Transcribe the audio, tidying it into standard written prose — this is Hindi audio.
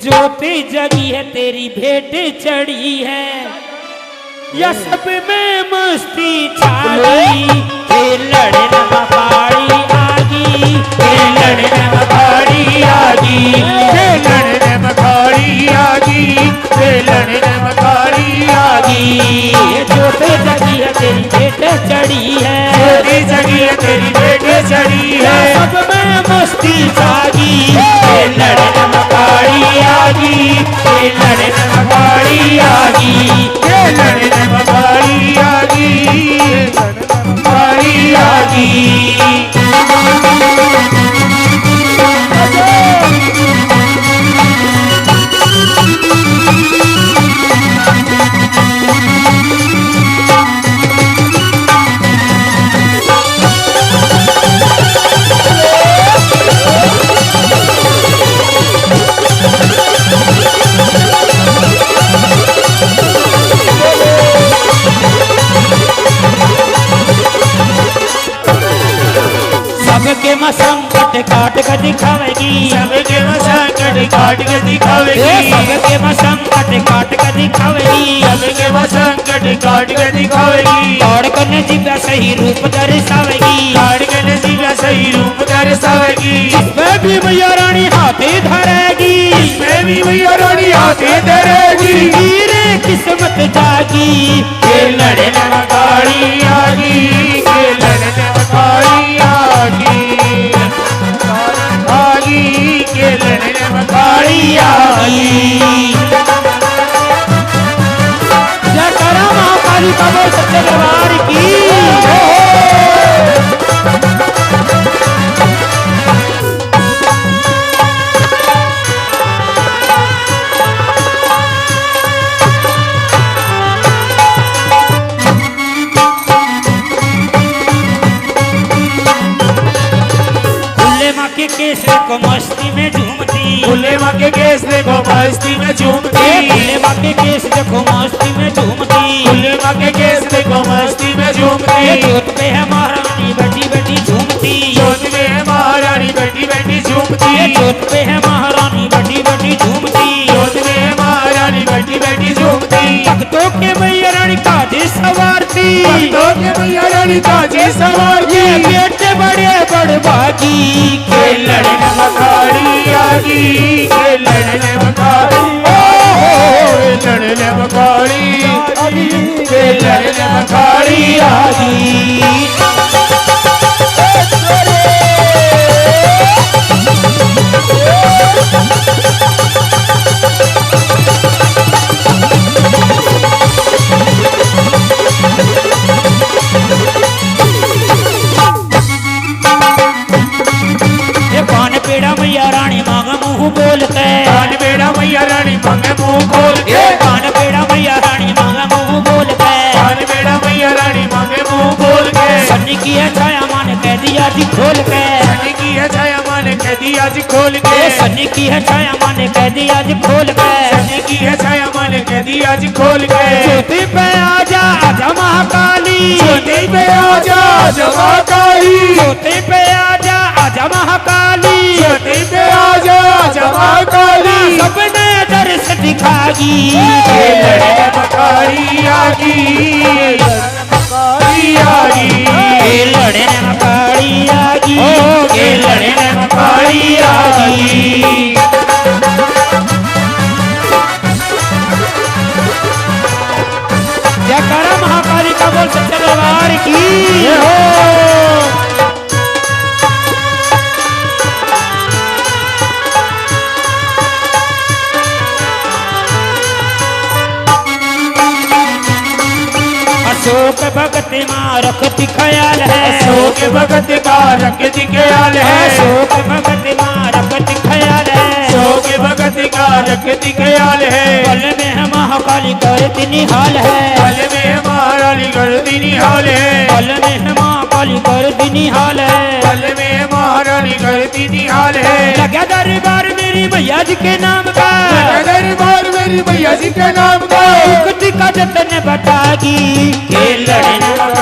ज्योति जगी है तेरी भेंट चढ़ी है, या सब में मस्ती छा गई। लड़ने में पाड़ी आगी, लड़ने में पाड़ी आगी, लड़ने में पाड़ी आगी, लड़ने में पाड़ी आगी। ज्योति जगी है तेरी भेंट चढ़ी है, ज्योति जगी है तेरी भेंट चढ़ी है, सब में मस्ती जागी। लड़ने में पाड़ी आगी, लड़ने में पाड़ी आगी, लड़ने में पाड़ी आगी, पाड़ी आगी। सबके मसंकट काट कर दिखावेगी, सबके मसंकट काट के दिखावेगी, सबके मसंकट काट कर दिखावेगी, सबके मसंकट काट के दिखावेगी। दौड़ कर नजीबा सही रूप दर्शावेगी, दौड़ के नजीबा सही रूप दर्शावेगी। इसमें भी मैया रानी हाथे धरेगी, इसमें भी मैया रानी हाथे धरेगी। हीरे किस्मत जागी, लड़ने में काली आगी, लड़ने में काली आगी, आगी के लड़ने में काली आगी। जयकारा महाकाली का बोल सच्चे दरबार की। केस देखो मस्ती में झूमती, भोले माँ के केस देखो मस्ती में झूमती, भोले माँ के केस देखो मस्ती में झूमती, भोले माँ के केस देखो मस्ती में झूमती। जोत पे है महारानी बैठी बैठी झूमती, जोत में है महारानी बैठी बैठी झूमती, जोत पे है महारानी बैठी बैठी झूमती, जोत में है महारानी बैठी बैठी झूमती। भक्तों के मैया रानी काजे सवारती, भक्तों के मैया रानी काजे सवारती। बेटे बड़े बड़भागी, लड़ने में काली आगी, लड़ने में काली, लड़ने में काली आगी, लड़ने में काली आगी। मैया रानी मांगे मुंह बोल के, कान बेड़ा मैया रानी मांगे मुंह खोल के, कान बेड़ा मैया रानी मांगे मुंह बोल के, कान बेड़ा मैया रानी मांगे मुंह खोल के। सन्नी की है छाया मान कह दिया जी खोल के, सन्नी की है छाया मान कह दिया जी खोल के, सन्नी की है छाया मान कह दिया जी खोल के, सन्नी की है छाया मान कह दिया जी खोल के। ज्योति पे आजा आजा महाकाली, ज्योति पे आजा आजा महाकाली, ज्योति पे आजा आजा महाकाली, ज्योति पे आजा आजा महाकाली। सबने दर्श दिखागी, लड़ने में काली आगी, काली आगी, लड़ने में काली आगी, लड़ने में काली आगी। जयकारा महाकाली का बोल सच्चे दरबार की। अशोक भगत माँ रखती ख्याल है, अशोक भगत का रखती ख्याल है, अशोक भगत माँ रखती ख्याल है, अशोक भगत का रखती ख्याल है। पल में है महाकाली करती निहाल है, पल में है महारानी करती निहाल है, पल में है महाकाली करती निहाल है, पल में है महारानी करती निहाल है। लगा दरबार मेरी मैया जी के नाम का, लगा दरबार मेरी मैया जी के नाम का, मुक्ति का जतन बतागी, लड़ने में